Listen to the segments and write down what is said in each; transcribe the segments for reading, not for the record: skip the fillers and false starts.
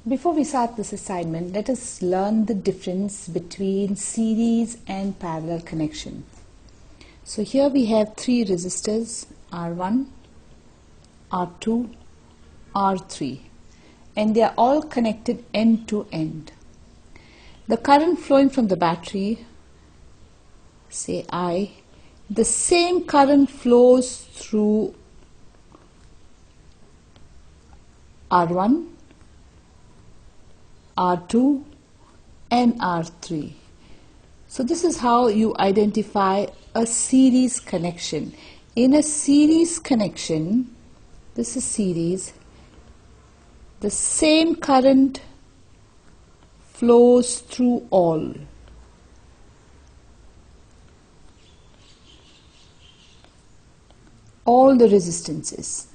Before we start this assignment, let us learn the difference between series and parallel connection. So here we have three resistors, R1, R2, R3, and they are all connected end to end. The current flowing from the battery, say I, the same current flows through R1, R2 and R3. So this is how you identify a series connection. In a series connection, this is series, the same current flows through all. All the resistances.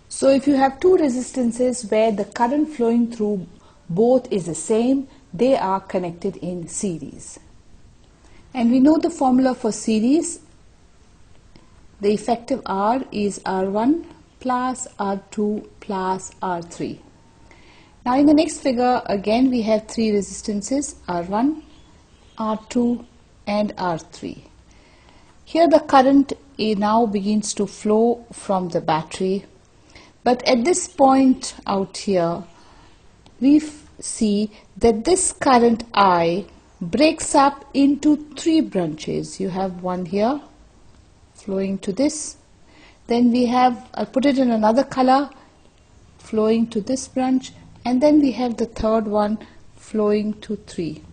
So if you have two resistances where the current flowing through both is the same, they are connected in series. And we know the formula for series. The effective R is R1 plus R2 plus R3. Now in the next figure, again we have three resistances, R1, R2 and R3. Here the current now begins to flow from the battery. But at this point out here, we see that this current I breaks up into three branches. You have one here flowing to this. Then we have, I'll put it in another color, flowing to this branch. And then we have the third one flowing to 3.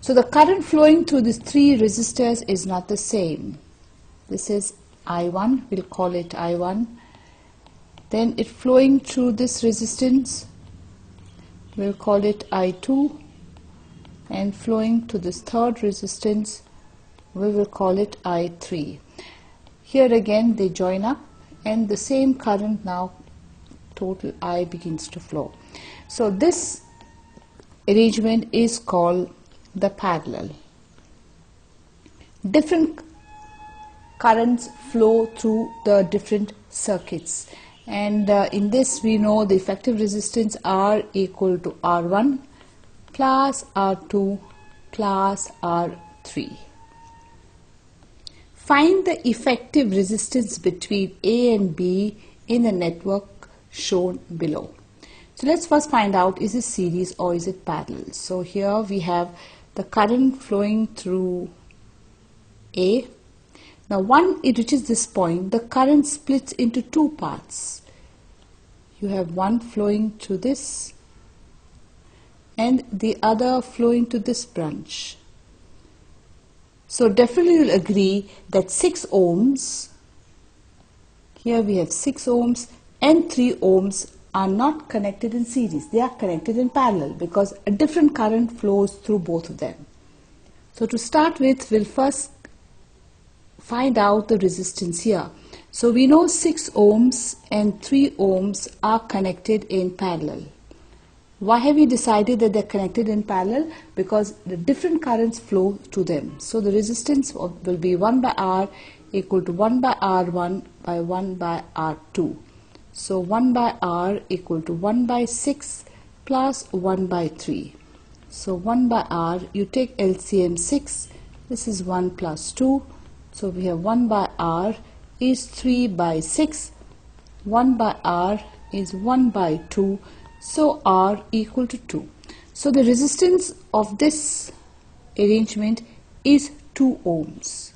So the current flowing through these three resistors is not the same. This is I1, we'll call it I1. Then it flowing through this resistance, we'll call it I2, and flowing to this third resistance, we will call it I3. Here again they join up and the same current now, total I, begins to flow. So this arrangement is called the parallel. Different currents flow through the different circuits. And in this we know the effective resistance R equal to R1 plus R2 plus R3. Find the effective resistance between A and B in the network shown below. So let's first find out, is it series or is it parallel? So here we have the current flowing through A. Now once it reaches this point, the current splits into two parts. You have one flowing to this and the other flowing to this branch. So definitely you'll agree that 6 ohms, here we have 6 ohms and 3 ohms are not connected in series. They are connected in parallel because a different current flows through both of them. So to start with, we'll first find out the resistance here. So we know 6 ohms and 3 ohms are connected in parallel. Why have we decided that they're connected in parallel? Because the different currents flow to them. So the resistance will be 1 by R equal to 1 by R1 by 1 by R2. So 1 by R equal to 1 by 6 plus 1 by 3. So 1 by R, you take LCM 6, this is 1 plus 2. So we have 1 by R is 3 by 6, 1 by R is 1 by 2, so R equal to 2. So the resistance of this arrangement is 2 ohms.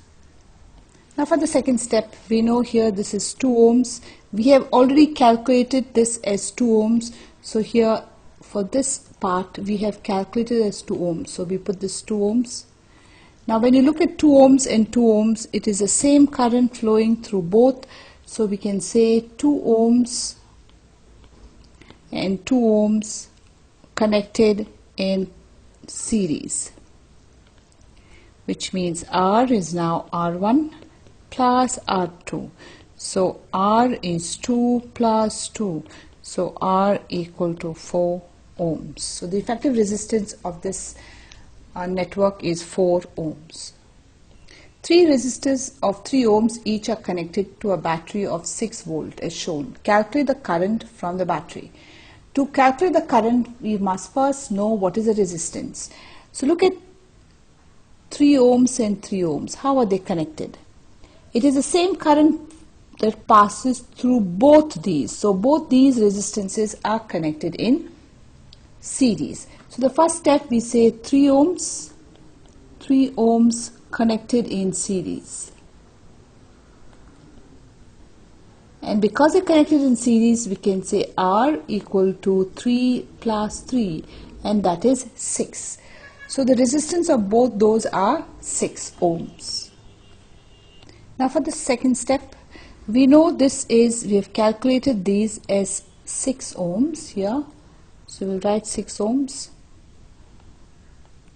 Now for the second step, we know here this is 2 ohms. We have already calculated this as 2 ohms. So here for this part we have calculated as 2 ohms. So we put this 2 ohms. Now when you look at 2 ohms and 2 ohms, it is the same current flowing through both. So we can say 2 ohms and 2 ohms connected in series, which means R is now R1 plus R2. So R is 2 plus 2. So R equal to 4 ohms. So the effective resistance of this network is 4 ohms. 3 resistors of 3 ohms each are connected to a battery of 6 volt as shown. Calculate the current from the battery. To calculate the current, we must first know what is the resistance. So look at 3 ohms and 3 ohms. How are they connected? It is the same current that passes through both these. So both these resistances are connected in series. So the first step, we say 3 ohms connected in series. And because they're connected in series, we can say R equal to 3 plus 3, and that is 6. So the resistance of both those are 6 ohms. Now for the second step, we know we have calculated these as 6 ohms here. So we'll write 6 ohms.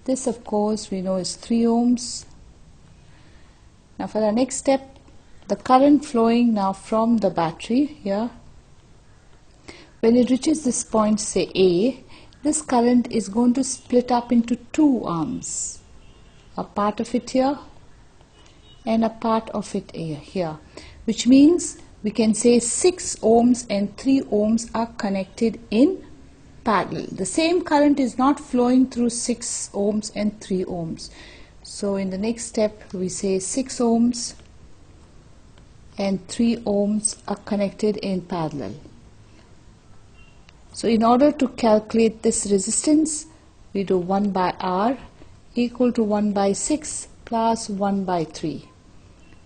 This, of course, we know is 3 ohms. Now for the next step, the current flowing now from the battery here, when it reaches this point, say A, this current is going to split up into 2 arms. A part of it here and a part of it here, which means we can say 6 ohms and 3 ohms are connected in parallel. The same current is not flowing through 6 ohms and 3 ohms. So in the next step, we say 6 ohms and 3 ohms are connected in parallel. So in order to calculate this resistance, we do 1 by R equal to 1 by 6 plus 1 by 3.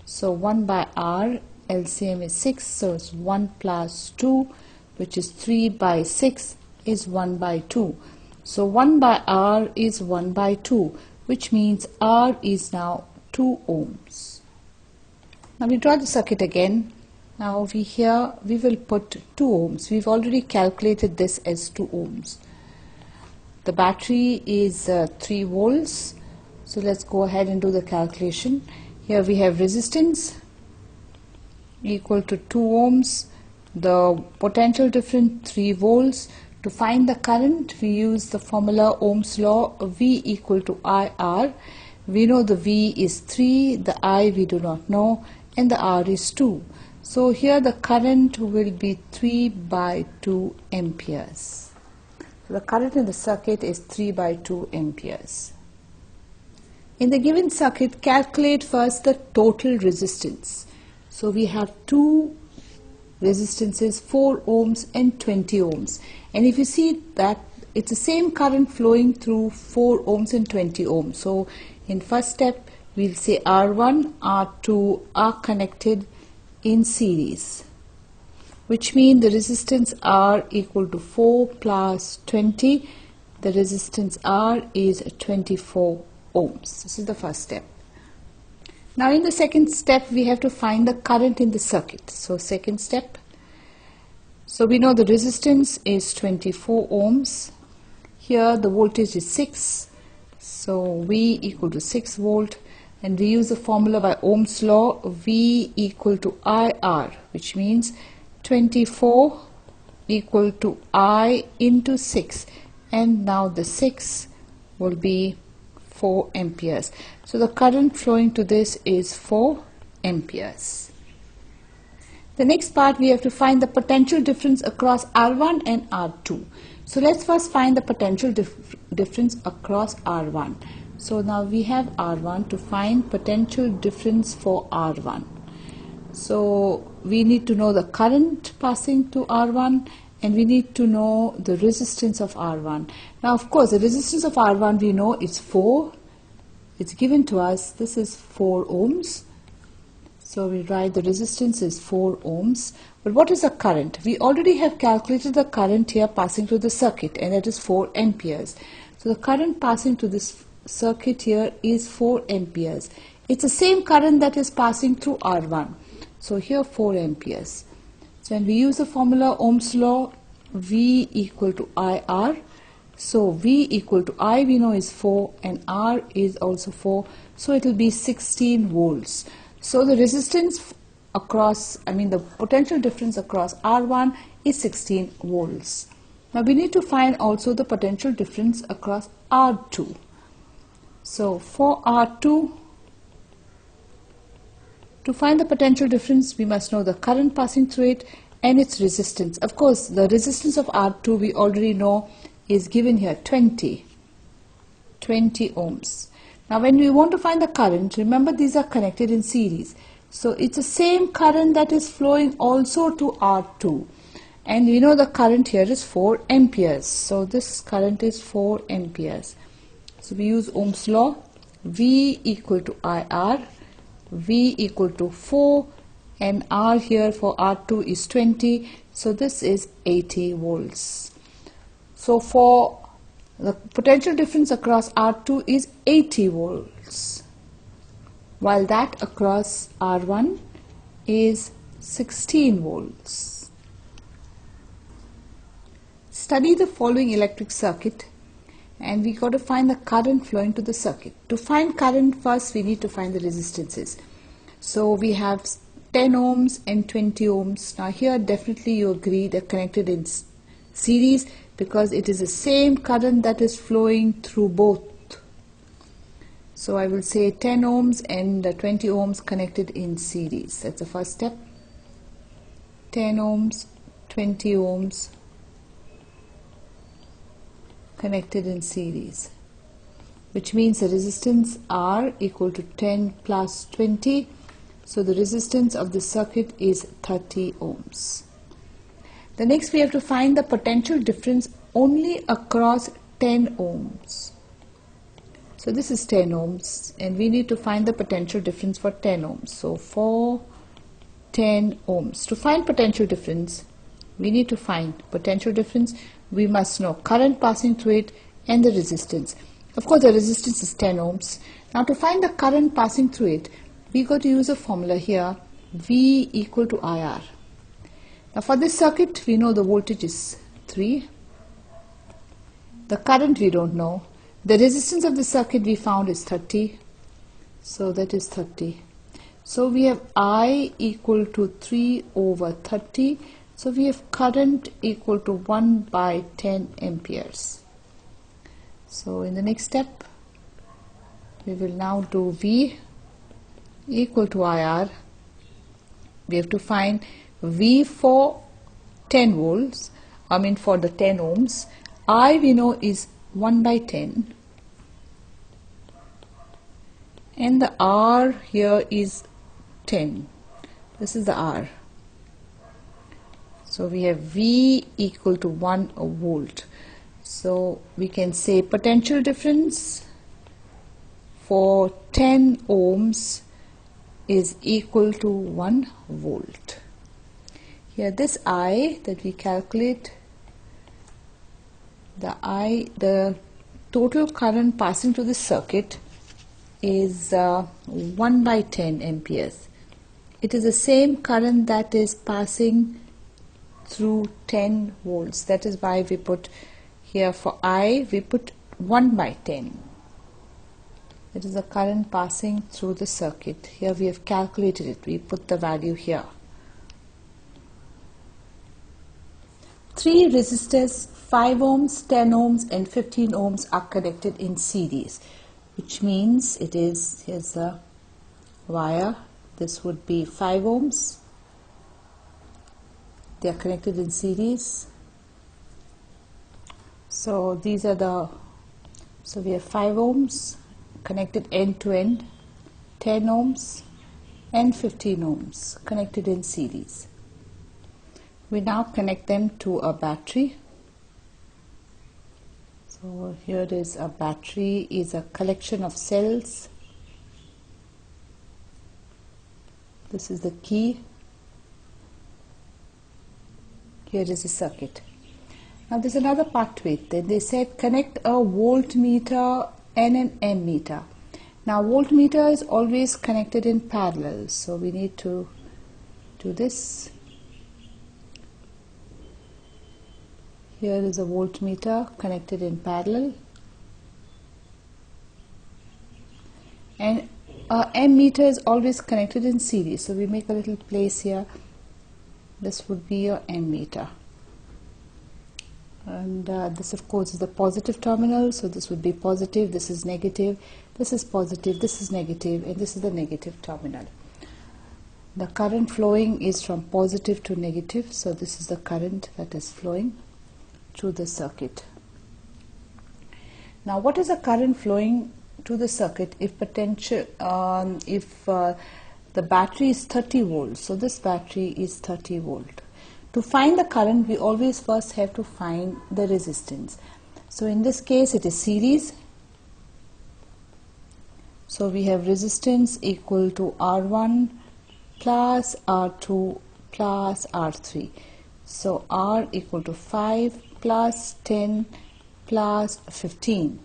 So 1 by R, LCM is 6, so it's 1 plus 2, which is 3 by 6 is 1 by 2. So 1 by R is 1 by 2, which means R is now 2 ohms. Now we draw the circuit again. Now we will put 2 ohms. We've already calculated this as 2 ohms. The battery is 3 volts. So let's go ahead and do the calculation. Here we have resistance equal to 2 ohms. The potential difference 3 volts. To find the current, we use the formula Ohm's law, V equal to IR. We know the V is 3, the I we do not know, and the R is 2. So here the current will be 3 by 2 amperes. So the current in the circuit is 3 by 2 amperes. In the given circuit, calculate first the total resistance. So we have two resistances, 4 ohms and 20 ohms. And if you see that it's the same current flowing through 4 ohms and 20 ohms. So in first step, we'll say R1, R2 are connected in series, which means the resistance R equal to 4 plus 20. The resistance R is 24 ohms. This is the first step. Now in the second step, we have to find the current in the circuit. So second step, so we know the resistance is 24 ohms. Here the voltage is 6. So V equal to 6 volt. And we use the formula by Ohm's law, V equal to IR, which means 24 equal to I into 6. And now the 6 will be 4 amperes. So the current flowing to this is 4 amperes. The next part, we have to find the potential difference across R1 and R2. So let's first find the potential difference across R1. So now we have R1. To find potential difference for R1, so we need to know the current passing to R1 and we need to know the resistance of R1. Now of course the resistance of R1 we know is 4. It's given to us. This is 4 ohms. So we write the resistance is 4 ohms. But what is the current? We already have calculated the current here passing through the circuit, and that is 4 amperes. So the current passing to this circuit here is 4 amperes. It's the same current that is passing through R1. So here 4 amperes. So when we use the formula Ohm's law, V equal to IR. So V equal to I we know is 4 and R is also 4. So it will be 16 volts. So the resistance across, the potential difference across R1 is 16 volts. Now we need to find also the potential difference across R2. So for R2, to find the potential difference, we must know the current passing through it and its resistance. Of course, the resistance of R2 we already know is given here, 20 ohms. Now when we want to find the current, remember these are connected in series. So it's the same current that is flowing also to R2. And we know the current here is 4 amperes. So this current is 4 amperes. So we use Ohm's law. V equal to IR. V equal to 4. And R here for R2 is 20. So this is 80 volts. So for the potential difference across R2 is 80 volts, while that across R1 is 16 volts. Study the following electric circuit, and we got to find the current flowing to the circuit. To find current, first we need to find the resistances. So we have 10 ohms and 20 ohms. Now here definitely you agree they're connected in series, because it is the same current that is flowing through both. So I will say 10 ohms and 20 ohms connected in series. That's the first step. 10 ohms, 20 ohms connected in series, which means the resistance R equal to 10 plus 20. So the resistance of the circuit is 30 ohms. The next we have to find the potential difference only across 10 ohms. So this is 10 ohms and we need to find the potential difference for 10 ohms. So for 10 ohms, to find potential difference, we need to find potential difference. We must know current passing through it and the resistance. Of course the resistance is 10 ohms. Now to find the current passing through it, we got to use a formula here, V equal to IR. Now for this circuit, we know the voltage is 3. The current we don't know. The resistance of the circuit we found is 30. So that is 30. So we have I equal to 3 over 30. So we have current equal to 1 by 10 amperes. So in the next step, we will now do V equal to IR. We have to find V for 10 volts, for the 10 ohms. I we know is 1 by 10. And the R here is 10. This is the R. So we have V equal to 1 volt. So we can say potential difference for 10 ohms is equal to 1 volt. Here this I that we calculate, the total current passing through the circuit is 1 by 10 amperes. It is the same current that is passing through 10 volts. That is why we put here for I, we put 1 by 10. It is the current passing through the circuit. Here we have calculated it. We put the value here. 3 resistors, 5 ohms, 10 ohms and 15 ohms are connected in series, which means it is, here's the wire, this would be 5 ohms. They are connected in series. So these are so we have 5 ohms connected end to end, 10 ohms and 15 ohms connected in series. We now connect them to a battery. So here is a battery, is a collection of cells. This is the key. Here is the circuit. Now there's another part to it. Then they said connect a voltmeter and an ammeter. Now voltmeter is always connected in parallel, so we need to do this. Here is a voltmeter connected in parallel, and ammeter is always connected in series, so we make a little place here. This would be your ammeter, and this of course is the positive terminal, so this would be positive, this is negative, this is positive, this is negative, and this is the negative terminal. The current flowing is from positive to negative, so this is the current that is flowing through the circuit. Now, what is the current flowing to the circuit if the battery is 30 volts? So this battery is 30 volt. To find the current, we always first have to find the resistance. So in this case, it is series. So we have resistance equal to R1 plus R2 plus R3. So R equal to 5 plus 10 plus 15,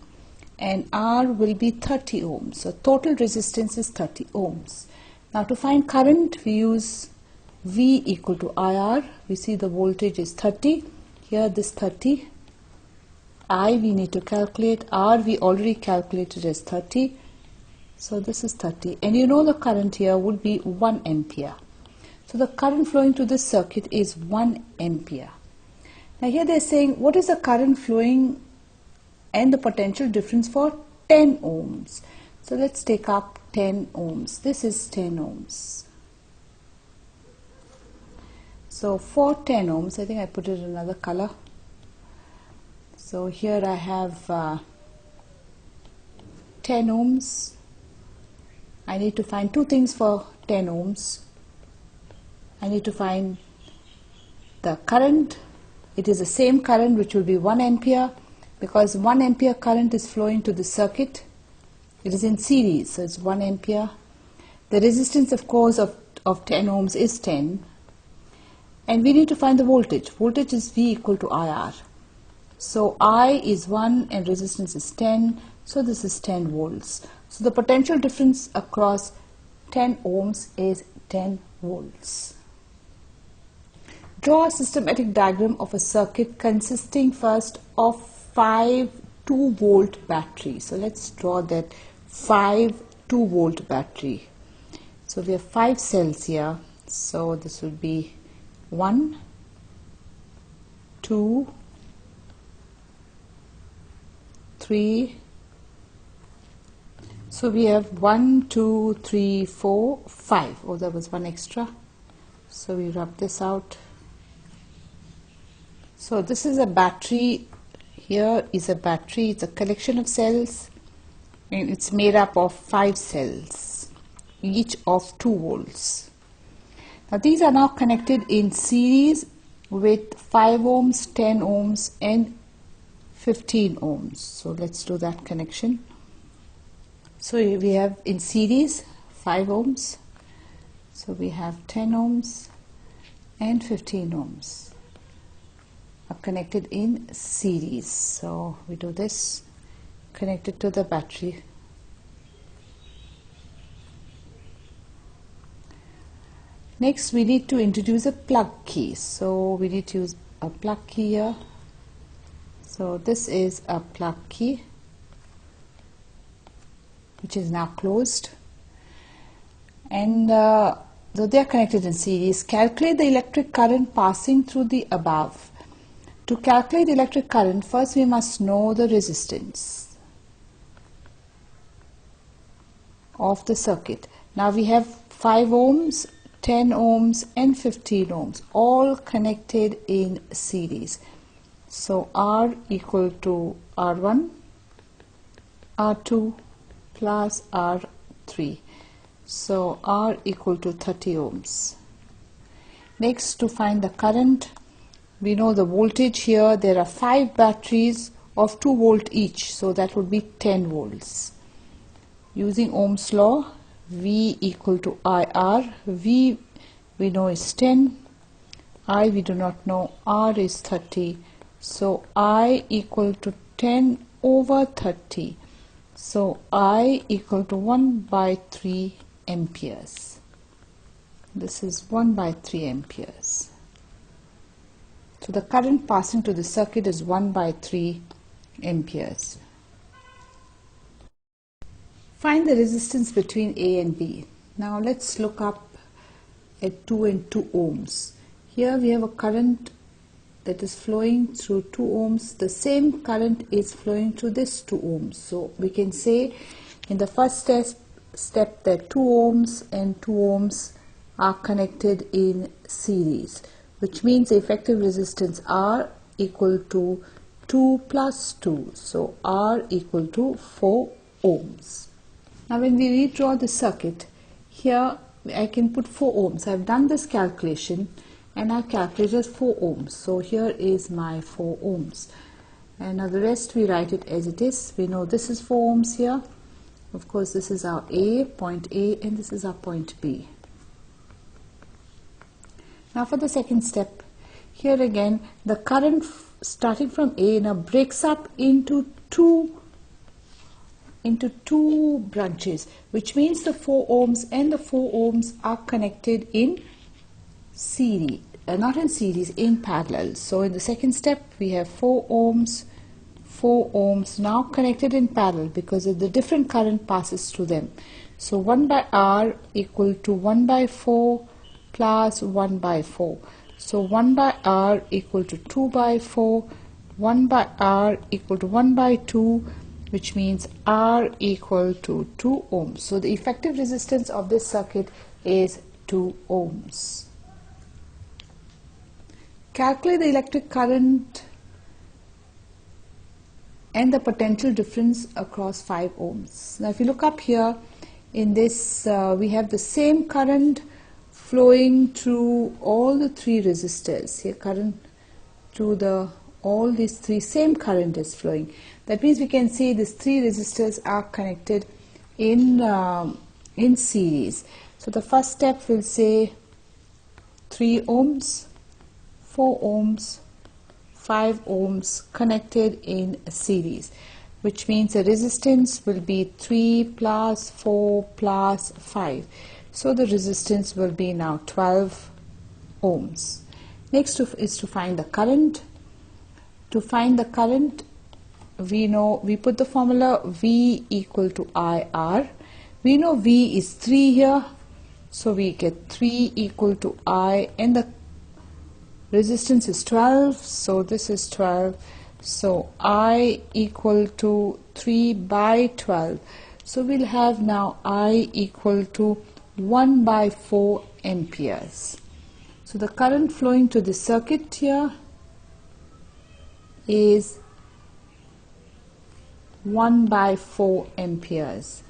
and R will be 30 ohms. So total resistance is 30 ohms. Now to find current, we use V equal to IR. We see the voltage is 30. Here this 30. I we need to calculate. R we already calculated as 30. So this is 30. And you know the current here would be 1 ampere. So the current flowing to this circuit is 1 ampere. Now here they are saying what is the current flowing and the potential difference for 10 ohms. So let's take up 10 ohms. This is 10 ohms. So for 10 ohms, I think I put it another color. So here I have 10 ohms. I need to find two things for 10 ohms. I need to find the current. It is the same current, which will be 1 ampere, because 1 ampere current is flowing to the circuit. It is in series, so it's 1 ampere. The resistance, of course, of 10 ohms is 10. And we need to find the voltage. Voltage is V equal to IR. So I is 1 and resistance is 10. So this is 10 volts. So the potential difference across 10 ohms is 10 volts. Draw a systematic diagram of a circuit consisting first of 5 2-volt batteries. So let's draw that 5 2-volt battery. So we have 5 cells here. So this will be 1, 2, 3. So we have 1, 2, 3, 4, 5. Oh, there was one extra. So we rub this out. So this is a battery. Here is a battery. It's a collection of cells, and it's made up of 5 cells, each of 2 volts. Now these are now connected in series with 5 ohms, 10 ohms and 15 ohms. So let's do that connection. So we have in series 5 ohms. So we have 10 ohms and 15 ohms are connected in series. So we do this, connected to the battery. Next we need to introduce a plug key. So we need to use a plug key here. So this is a plug key which is now closed, and so they are connected in series. Calculate the electric current passing through the above. To calculate the electric current, first we must know the resistance of the circuit. Now we have 5 ohms, 10 ohms and 15 ohms all connected in series. So R equal to R1, R2 plus R3. So R equal to 30 ohms. Next, to find the current, we know the voltage here. There are 5 batteries of 2 volt each, so that would be 10 volts. Using Ohm's law, V equal to IR. V we know is 10, I we do not know, R is 30. So I equal to 10 over 30. So I equal to 1 by 3 amperes. This is 1 by 3 amperes. So the current passing to the circuit is 1 by 3 amperes. Find the resistance between A and B. Now let's look up at 2 and 2 ohms. Here we have a current that is flowing through 2 ohms. The same current is flowing through this 2 ohms. So we can say in the first step that 2 ohms and 2 ohms are connected in series, which means the effective resistance R equal to 2 plus 2. So R equal to 4 ohms. Now when we redraw the circuit, here I can put 4 ohms. I have done this calculation and I have calculated 4 ohms. So here is my 4 ohms. And now the rest we write it as it is. We know this is 4 ohms here. Of course this is our point A, and this is our point B. Now for the second step, here again the current starting from A now breaks up into two branches, which means the 4 ohms and the 4 ohms are connected in series, not in series, in parallel. So in the second step we have 4 ohms now connected in parallel because of the different current passes through them. So 1 by R equal to 1 by 4 plus 1 by 4. So 1 by R equal to 2 by 4, 1 by R equal to 1 by 2, which means R equal to 2 ohms. So the effective resistance of this circuit is 2 ohms. Calculate the electric current and the potential difference across 5 ohms. Now if you look up here in this, we have the same current flowing through all the 3 resistors. Here current through all these 3, same current is flowing. That means we can see these 3 resistors are connected in series. So the first step will say 3 ohms, 4 ohms, 5 ohms connected in a series, which means the resistance will be 3 plus 4 plus 5. So the resistance will be now 12 ohms. Next is to find the current. To find the current, we know, we put the formula V equal to IR. We know V is 3 here, so we get 3 equal to I, and the resistance is 12, so this is 12. So I equal to 3 by 12. So we'll have now I equal to 1 by 4 amperes. So the current flowing to the circuit here is 1 by 4 amperes.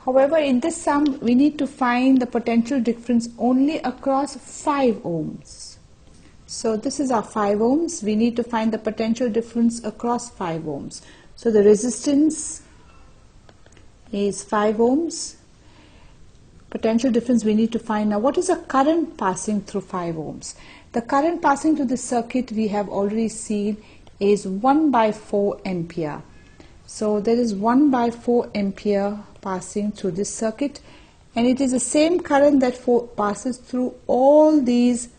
However, in this sum we need to find the potential difference only across 5 ohms. So this is our 5 ohms. We need to find the potential difference across 5 ohms. So the resistance is 5 ohms. Potential difference we need to find. Now what is the current passing through 5 ohms? The current passing through the circuit we have already seen is 1 by 4 ampere. So there is 1 by 4 ampere passing through this circuit, and it is the same current that passes through all these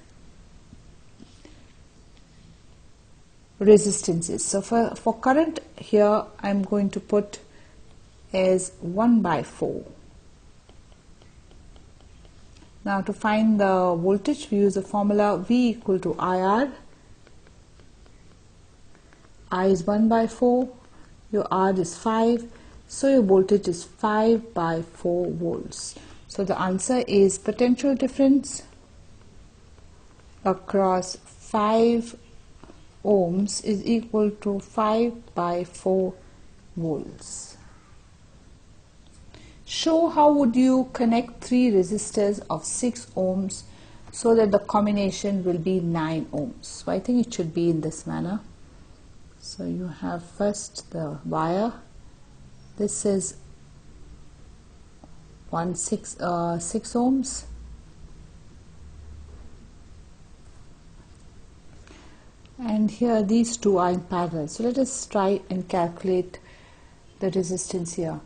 resistances. So for current here I am going to put as 1 by 4. Now to find the voltage we use the formula V equal to IR. I is 1 by 4, your R is 5, so your voltage is 5 by 4 volts. So the answer is potential difference across 5 ohms is equal to 5 by 4 volts. Show how would you connect 3 resistors of 6 ohms so that the combination will be 9 ohms. So I think it should be in this manner. So you have first the wire. This is 6 ohms. And here these two are in parallel. So let us try and calculate the resistance here.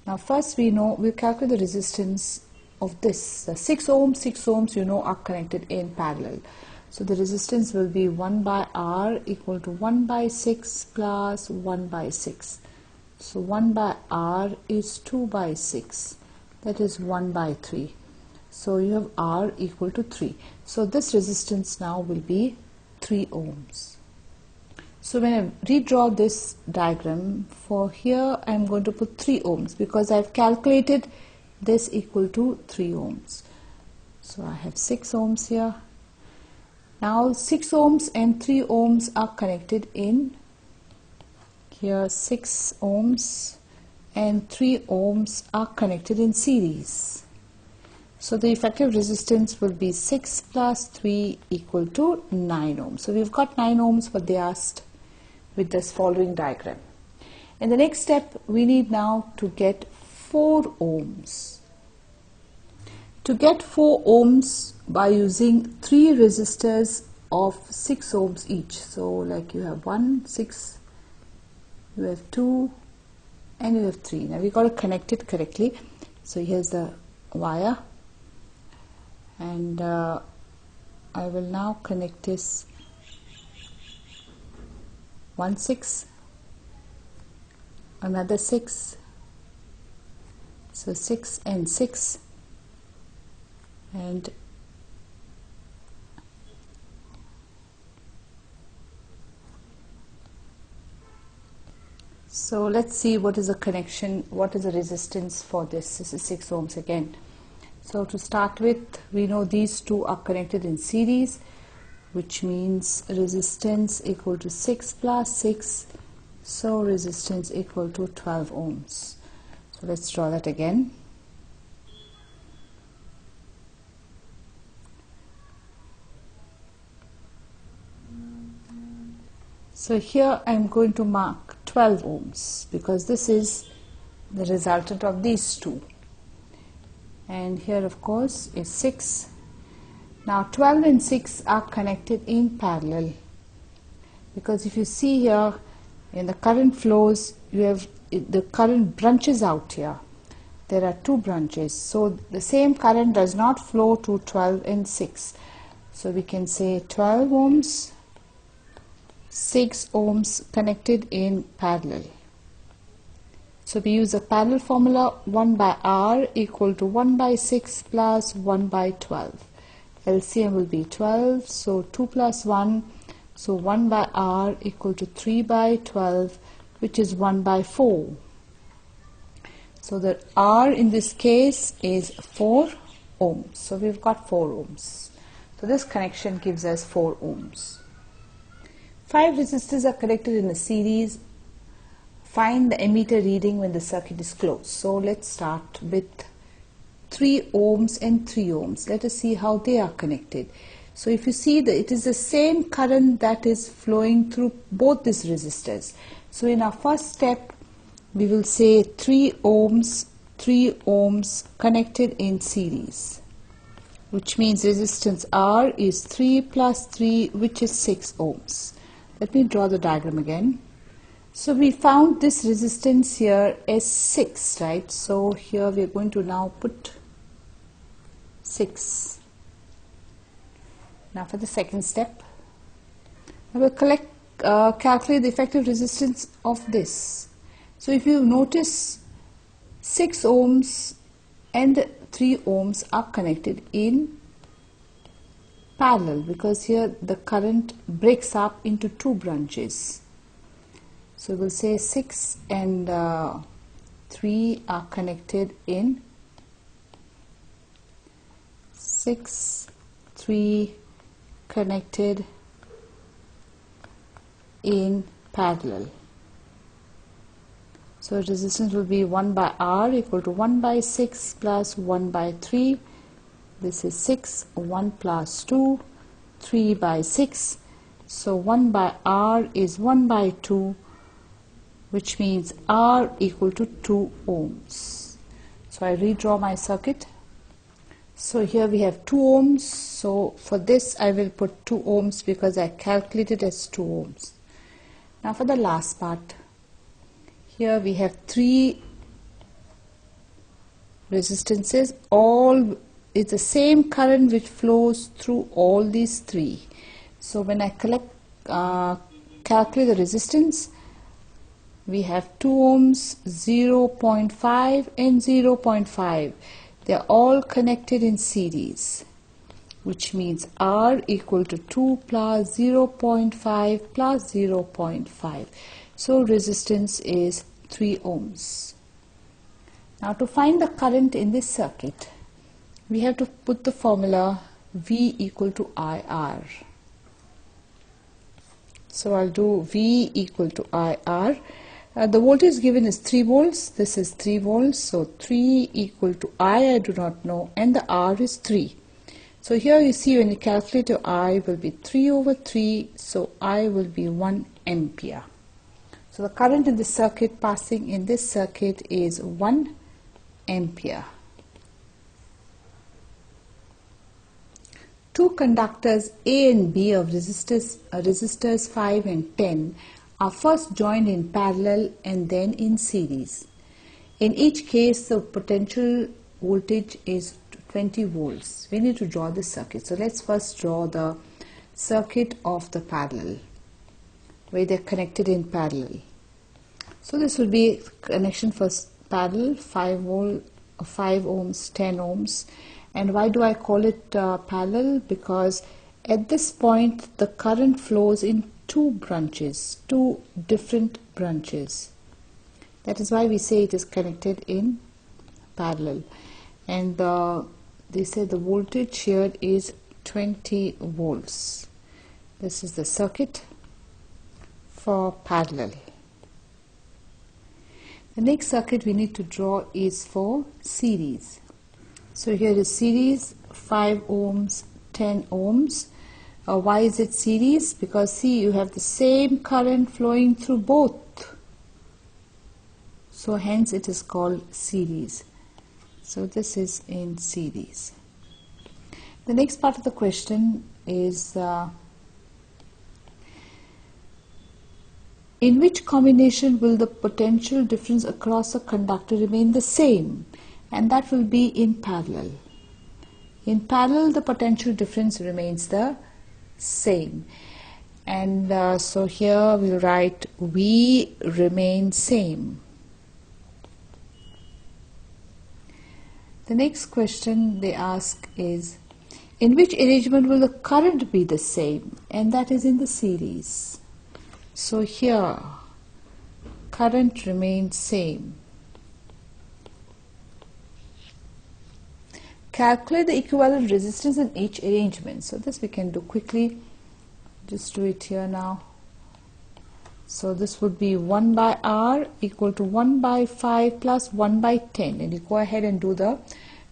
Now first we calculate the resistance of this. 6 ohms you know are connected in parallel. So the resistance will be 1 by R equal to 1 by 6 plus 1 by 6. So 1 by R is 2 by 6. That is 1 by 3. So you have R equal to 3. So this resistance now will be 3 ohms. So when I redraw this diagram, for here I am going to put 3 ohms because I have calculated this equal to 3 ohms. So I have 6 ohms here. Now 6 ohms and 3 ohms are connected in here. 6 ohms and 3 ohms are connected in series. So the effective resistance will be 6 plus 3 equal to 9 ohms. So we've got 9 ohms what they asked with this following diagram. In the next step, we need now to get 4 ohms. To get 4 ohms by using 3 resistors of 6 ohms each. So like you have 1, 6, you have 2, and you have 3. Now we got to connect it correctly. So here's the wire, and I will now connect this 1 6, another 6, so 6 and 6, and so let's see what is the connection, what is the resistance for this. This is 6 ohms again. So to start with, we know these two are connected in series, which means resistance equal to 6 plus 6, so resistance equal to 12 ohms. So let's draw that again. So here I am going to mark 12 ohms because this is the resultant of these two. And here of course is 6. Now 12 and 6 are connected in parallel, because if you see here in the current flows, you have the current branches out here. There are 2 branches, so the same current does not flow to 12 and 6. So we can say 12 ohms, 6 ohms connected in parallel. So we use a parallel formula, 1 by R equal to 1 by 6 plus 1 by 12. LCM will be 12, so 2 plus 1, so 1 by R equal to 3 by 12, which is 1 by 4. So the R in this case is 4 ohms. So we've got 4 ohms. So this connection gives us 4 ohms. 5 resistors are connected in a series. Find the ammeter reading when the circuit is closed. So let's start with 3 ohms and 3 ohms. Let us see how they are connected. So if you see that it is the same current that is flowing through both these resistors. So in our first step, we will say 3 ohms connected in series, which means resistance R is 3 plus 3, which is 6 ohms. Let me draw the diagram again. So we found this resistance here as 6, right? So here we are going to now put 6. Now for the second step, I will calculate the effective resistance of this. So if you notice, 6 ohms and 3 ohms are connected in parallel, because here the current breaks up into 2 branches. So we'll say 6 and 3 are connected in 6, 3 connected in parallel. So resistance will be 1 by R equal to 1 by 6 plus 1 by 3. This is 6, 1 plus 2, 3 by 6. So 1 by R is 1 by 2, which means R equal to 2 ohms. So I redraw my circuit. So here we have 2 ohms. So for this I will put 2 ohms because I calculated as 2 ohms. Now for the last part, here we have 3 resistances. All is the same current which flows through all these 3. So when I calculate the resistance, we have 2 ohms, 0.5 and 0.5. They are all connected in series, which means R equal to 2 plus 0.5 plus 0.5. So resistance is 3 ohms. Now to find the current in this circuit, we have to put the formula V equal to IR. So I'll do V equal to IR. The voltage given is 3 volts. This is 3 volts. So 3 equal to I do not know, and the R is 3. So here you see when you calculate your I will be 3 over 3. So I will be 1 ampere. So the current in the circuit passing in this circuit is 1 ampere. Two conductors A and B of resistors 5 and 10 are first joined in parallel and then in series. In each case, the potential voltage is 20 volts. We need to draw the circuit. So let's first draw the circuit of the parallel, where they're connected in parallel. So this will be connection for parallel, 5 ohms, 10 ohms. And why do I call it parallel? Because at this point the current flows in two branches, two different branches. That is why we say it is connected in parallel. And they say the voltage here is 20 volts. This is the circuit for parallel. The next circuit we need to draw is for series. So here is series, 5 ohms, 10 ohms. Why is it series? Because see, you have the same current flowing through both. So hence it is called series. So this is in series. The next part of the question is in which combination will the potential difference across a conductor remain the same? And that will be in parallel. In parallel, the potential difference remains the same. And so here we'll write V remain same. The next question they ask is, in which arrangement will the current be the same? And that is in the series. So here, current remains same. Calculate the equivalent resistance in each arrangement. So this we can do quickly. Just do it here now. So this would be 1 by R equal to 1 by 5 plus 1 by 10. And you go ahead and do the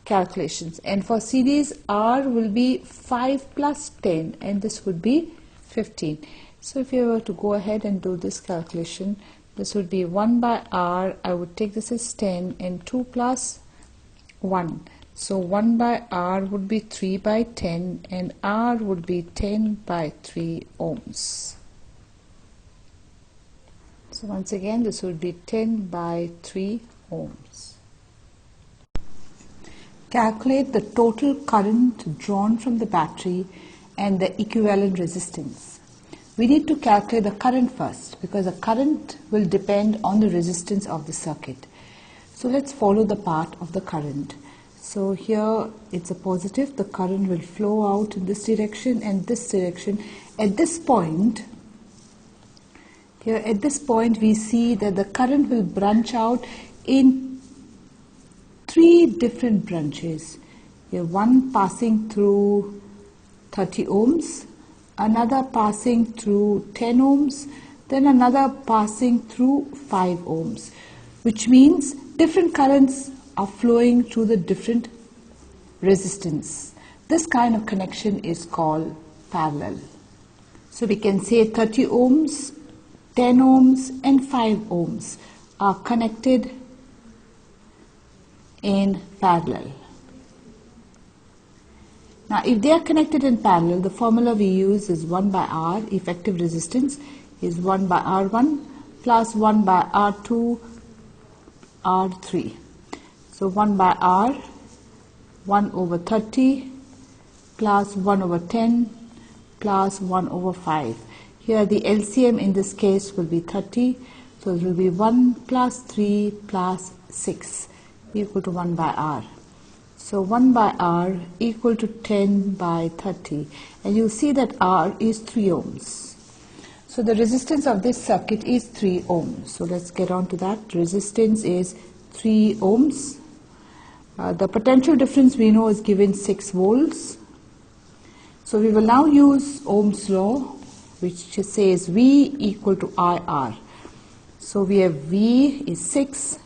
calculations. And for series, R will be 5 plus 10. And this would be 15. So if you were to go ahead and do this calculation, this would be 1 by R. I would take this as 10 and 2 plus 1. So 1 by R would be 3 by 10 and R would be 10 by 3 ohms. So once again this would be 10 by 3 ohms. Calculate the total current drawn from the battery and the equivalent resistance. We need to calculate the current first because the current will depend on the resistance of the circuit. So let's follow the path of the current. So here it's a positive, the current will flow out in this direction and this direction. At this point, here at this point we see that the current will branch out in 3 different branches. Here one passing through 30 ohms, another passing through 10 ohms, then another passing through 5 ohms, which means different currents are flowing through the different resistance. This kind of connection is called parallel. So we can say 30 ohms, 10 ohms and 5 ohms are connected in parallel. Now if they are connected in parallel, the formula we use is 1 by R. Effective resistance is 1 by R1 plus 1 by R2, R3. So 1 by R, 1 over 30 plus 1 over 10 plus 1 over 5. Here the LCM in this case will be 30. So it will be 1 plus 3 plus 6 equal to 1 by R. So 1 by R equal to 10 by 30. And you see that R is 3 ohms. So the resistance of this circuit is 3 ohms. So let's get on to that. Resistance is 3 ohms. The potential difference we know is given 6 volts. So we will now use Ohm's law, which says V equal to IR. So we have V is 6,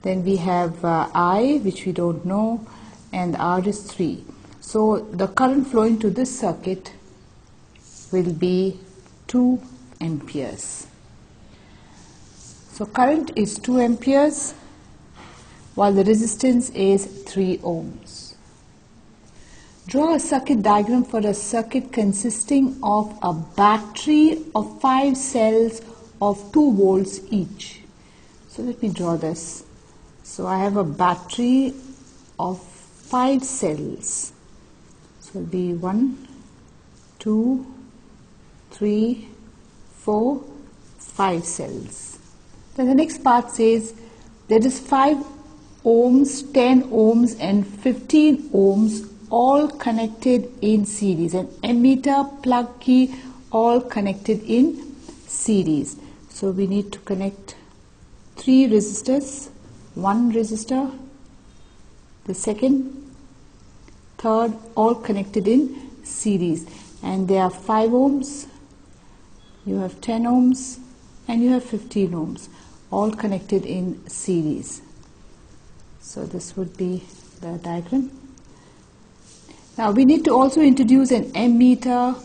then we have I, which we don't know, and R is 3. So the current flowing to this circuit will be 2 amperes. So current is 2 amperes while the resistance is 3 ohms. Draw a circuit diagram for a circuit consisting of a battery of 5 cells of 2 volts each. So let me draw this. So I have a battery of 5 cells. So it will be 1, 2, 3, 4, 5 cells. Then the next part says there is 5 ohms, 10 ohms and 15 ohms all connected in series, and ammeter, plug key all connected in series. So we need to connect 3 resistors, 1 resistor, the second, third, all connected in series, and there are 5 ohms, you have 10 ohms and you have 15 ohms all connected in series. So this would be the diagram. Now we need to also introduce an ammeter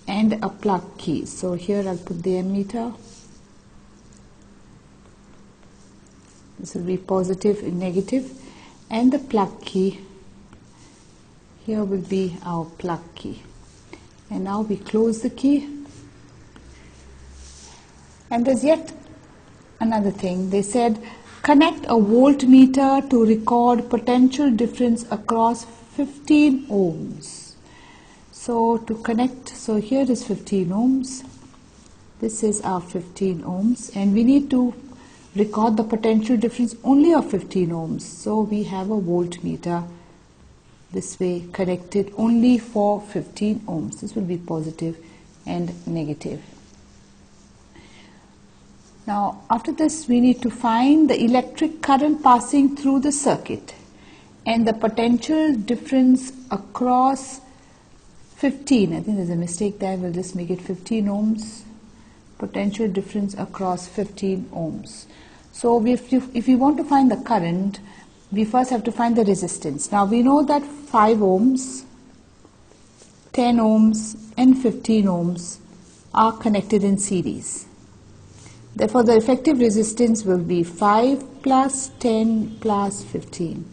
and a plug key. So here I'll put the ammeter. This will be positive and negative, and the plug key. Here will be our plug key. And now we close the key. And there's yet another thing. They said connect a voltmeter to record potential difference across 15 ohms. So to connect, so here is 15 ohms. This is our 15 ohms, and we need to record the potential difference only of 15 ohms. So we have a voltmeter this way connected only for 15 ohms. This will be positive and negative. Now after this we need to find the electric current passing through the circuit and the potential difference across 15. I think there's a mistake there. We'll just make it 15 ohms. Potential difference across 15 ohms. So if we want to find the current, we first have to find the resistance. Now we know that 5 ohms, 10 ohms and 15 ohms are connected in series. Therefore the effective resistance will be 5 plus 10 plus 15.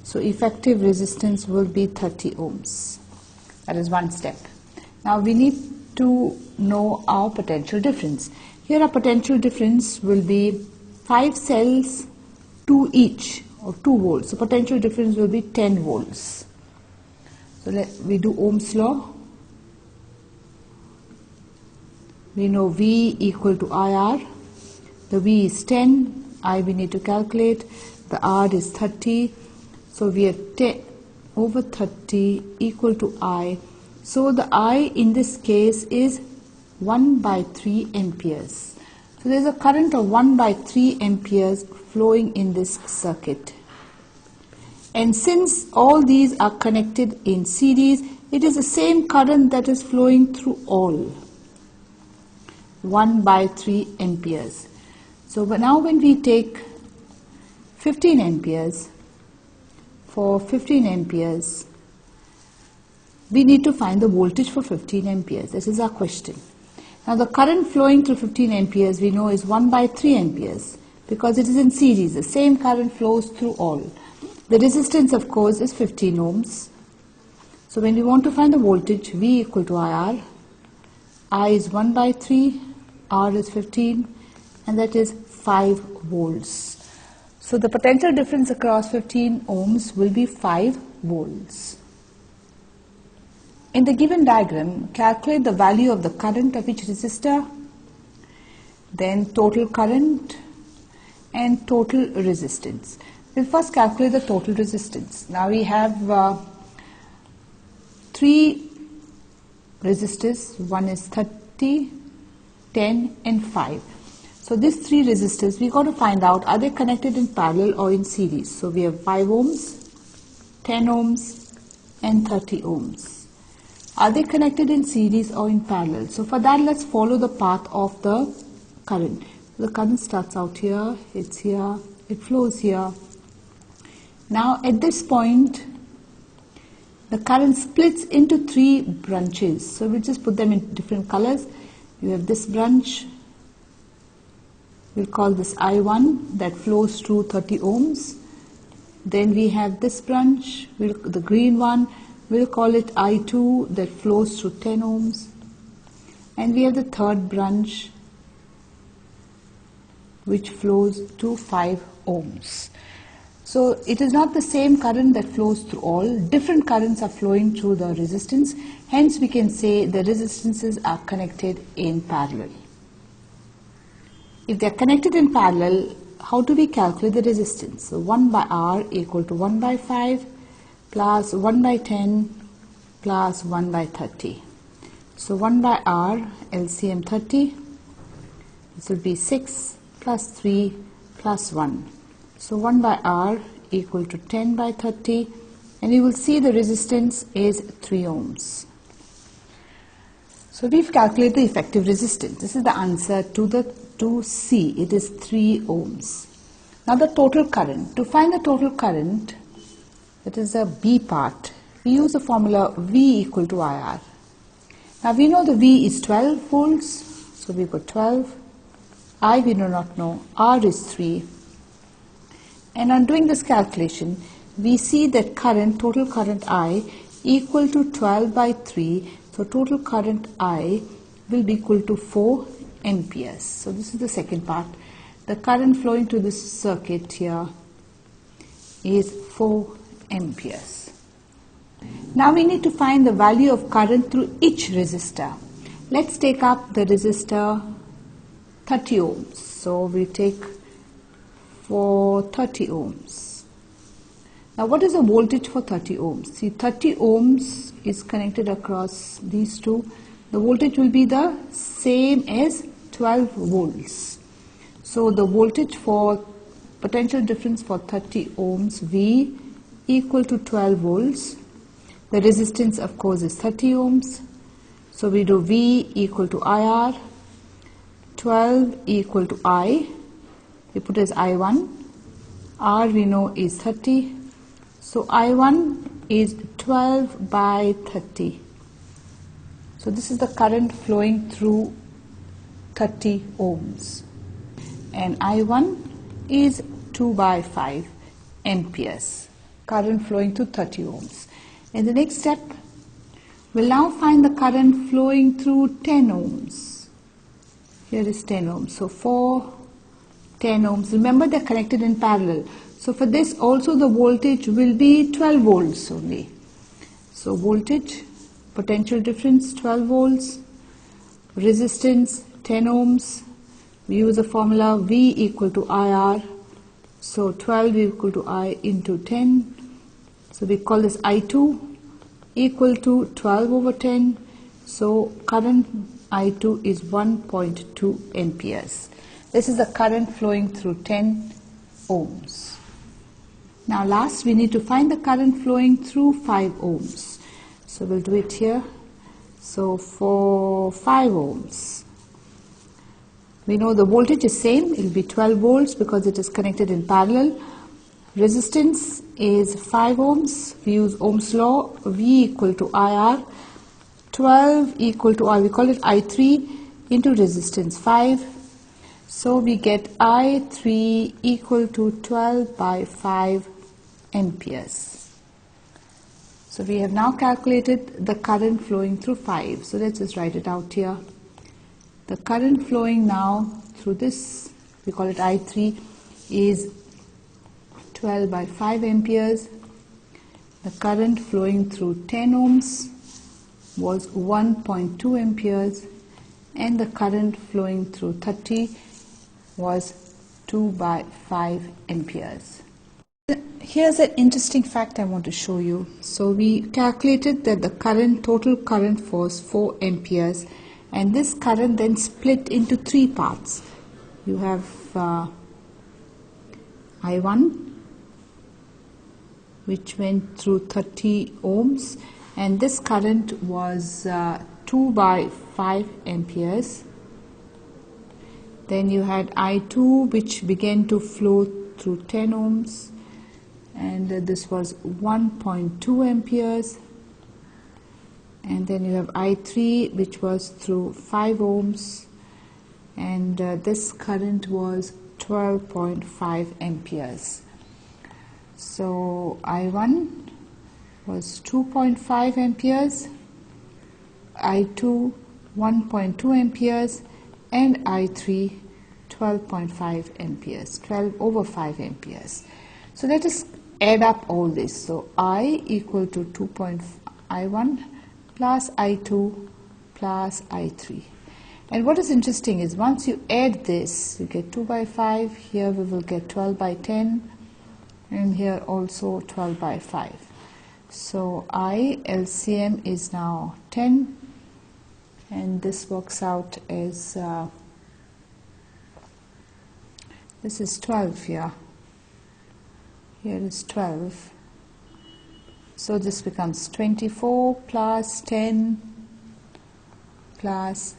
So effective resistance will be 30 ohms. That is one step. Now we need to know our potential difference. Here our potential difference will be 5 cells, 2 each, or 2 volts. So potential difference will be 10 volts. So we do Ohm's law. We know V equal to IR. The V is 10, I we need to calculate. The R is 30. So we have 10 over 30 equal to I. So the I in this case is 1 by 3 amperes. So there is a current of 1 by 3 amperes flowing in this circuit. And since all these are connected in series, it is the same current that is flowing through all. 1 by 3 amperes. So but now when we take 15 amperes, for 15 amperes, we need to find the voltage for 15 amperes. This is our question. Now the current flowing through 15 amperes we know is 1 by 3 amperes because it is in series. The same current flows through all. The resistance of course is 15 ohms. So when we want to find the voltage, V equal to IR, I is 1 by 3, R is 15, and that is 5 volts. So the potential difference across 15 ohms will be 5 volts. In the given diagram, calculate the value of the current of each resistor, then total current and total resistance. We'll first calculate the total resistance. Now we have 3 resistors. One is 30, 10 and 5. So these three resistors, we got to find out, are they connected in parallel or in series? So we have 5 ohms, 10 ohms and 30 ohms. Are they connected in series or in parallel? So for that, let's follow the path of the current. The current starts out here, it's here, it flows here. Now at this point, the current splits into 3 branches. So we'll just put them in different colors. You have this branch, we'll call this I1, that flows through 30 ohms. Then we have this branch, the green one, we'll call it I2, that flows through 10 ohms. And we have the third branch, which flows to 5 ohms. So it is not the same current that flows through all. Different currents are flowing through the resistance. Hence we can say the resistances are connected in parallel. If they are connected in parallel, how do we calculate the resistance? So 1 by R equal to 1 by 5 plus 1 by 10 plus 1 by 30. So 1 by R, LCM 30, this will be 6 plus 3 plus 1. So 1 by R equal to 10 by 30, and you will see the resistance is 3 ohms. So we've calculated the effective resistance. This is the answer to C. It is 3 ohms. Now the total current. To find the total current, that is the B part, we use the formula V equal to IR. Now we know the V is 12 volts, so we've got 12. I we do not know, R is 3. And on doing this calculation, we see that total current I equal to 12 by 3. So total current I will be equal to 4 amperes. So this is the second part. The current flowing to this circuit here is 4 amperes. Now we need to find the value of current through each resistor. Let's take up the resistor 30 ohms. So we take for 30 ohms. Now what is the voltage for 30 ohms? See, 30 ohms is connected across these two. The voltage will be the same as 12 volts. So the voltage for potential difference for 30 ohms, V equal to 12 volts. The resistance of course is 30 ohms. So we do V equal to IR, 12 equal to I, we put as I1, R we know is 30, so I1 is 12 by 30. So this is the current flowing through 30 ohms, and I1 is 2 by 5 amperes, current flowing through 30 ohms. In the next step, we'll now find the current flowing through 10 ohms. Here is 10 ohms. So 4, 10 ohms. Remember, they're connected in parallel. So for this also the voltage will be 12 volts only. So voltage, potential difference 12 volts, resistance 10 ohms. We use the formula V equal to IR. So 12 equal to I into 10. So we call this I2 equal to 12 over 10. So current I2 is 1.2 amperes. This is the current flowing through 10 ohms. Now last we need to find the current flowing through 5 ohms. So we'll do it here. So for 5 ohms, we know the voltage is same. It will be 12 volts because it is connected in parallel. Resistance is 5 ohms. We use Ohm's law. V equal to IR. 12 equal to I. We call it I3 into resistance 5. So we get I3 equal to 12 by 5 amperes. So we have now calculated the current flowing through 5. So let's just write it out here. The current flowing now through this, we call it I3, is 12 by 5 amperes. The current flowing through 10 ohms was 1.2 amperes, and the current flowing through 30 was 2 by 5 amperes. Here's an interesting fact I want to show you. So we calculated that the total current was 4 amperes, and this current then split into 3 parts. you have I1, which went through 30 ohms, and this current was 2 by 5 amperes. Then you had I2, which began to flow through 10 ohms, and this was 1.2 amperes. And then you have I3, which was through 5 ohms, and this current was 12.5 amperes. So I1 was 2.5 amperes, I2 1.2 amperes, and I3 12.5 amperes, 12 over 5 amperes. So let us add up all this. So I equal to I1 plus I2 plus I3. And what is interesting is once you add this, you get 2 by 5, here we will get 12 by 10, and here also 12 by 5. So I LCM is now 10, and this works out as, this is 12 here. Here is 12. So this becomes 24 plus 10 plus,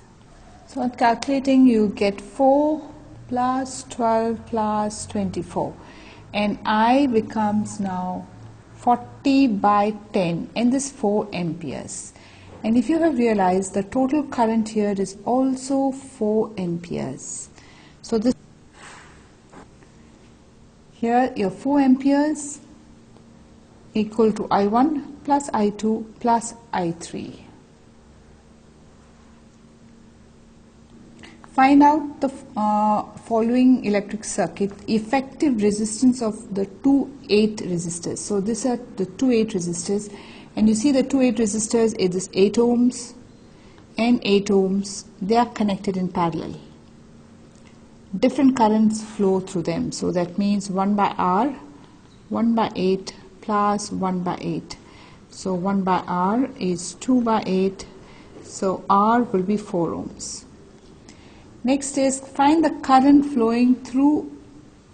so on calculating you get 4 plus 12 plus 24, and I becomes now 40 by 10, and this 4 amperes. And if you have realized, the total current here is also 4 amperes. So this, here your 4 amperes equal to I1 plus I2 plus I3. Find out the following electric circuit effective resistance of the two 8 resistors. So these are the two 8 resistors, and you see the two 8 resistors, it is 8 ohms and 8 ohms. They are connected in parallel. Different currents flow through them. So that means 1 by R, 1 by 8 plus 1 by 8. So 1 by R is 2 by 8. So R will be 4 ohms. Next is find the current flowing through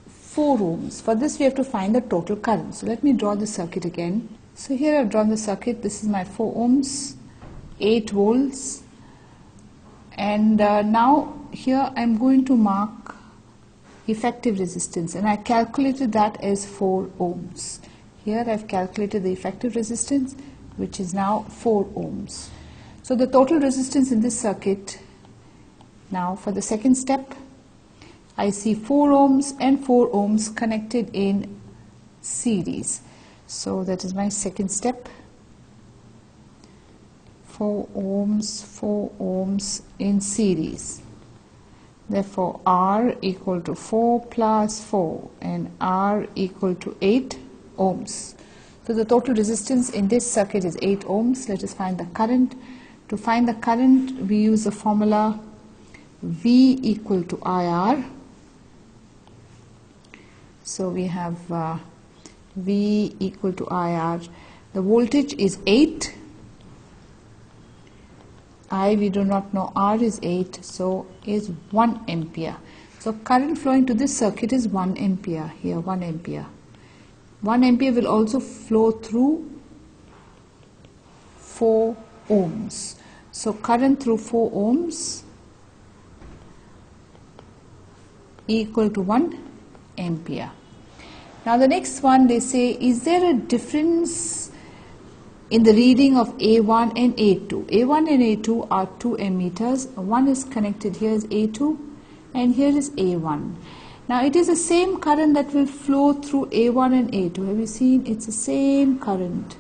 4 ohms. For this we have to find the total current. So let me draw the circuit again. So here I have drawn the circuit. This is my 4 ohms, 8 volts, and now here I am going to mark effective resistance, and I calculated that as 4 ohms. Here I have calculated the effective resistance, which is now 4 ohms. So the total resistance in this circuit, now for the second step, I see 4 ohms and 4 ohms connected in series. So that is my second step. 4 ohms in series. Therefore R equal to 4 plus 4, and R equal to 8 ohms. So the total resistance in this circuit is 8 ohms. Let us find the current. To find the current, we use the formula V equal to IR. So we have V equal to IR. The voltage is 8. I we do not know, R is 8, so is 1 ampere. So current flowing to this circuit is 1 ampere, here 1 ampere. 1 ampere will also flow through 4 ohms. So current through 4 ohms equal to 1 ampere. Now the next one, they say, is there a difference in the reading of A1 and A2? A1 and A2 are 2 ammeters. One is connected, here is A2 and here is A1. Now it is the same current that will flow through A1 and A2. Have you seen? It's the same current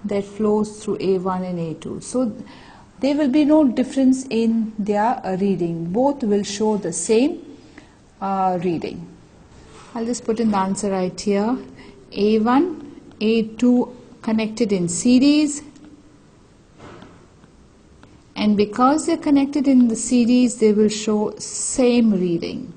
that flows through A1 and A2. So there will be no difference in their reading. Both will show the same reading. I'll just put in the answer right here. A1, A2 connected in series, and because they're connected in the series, they will show same reading.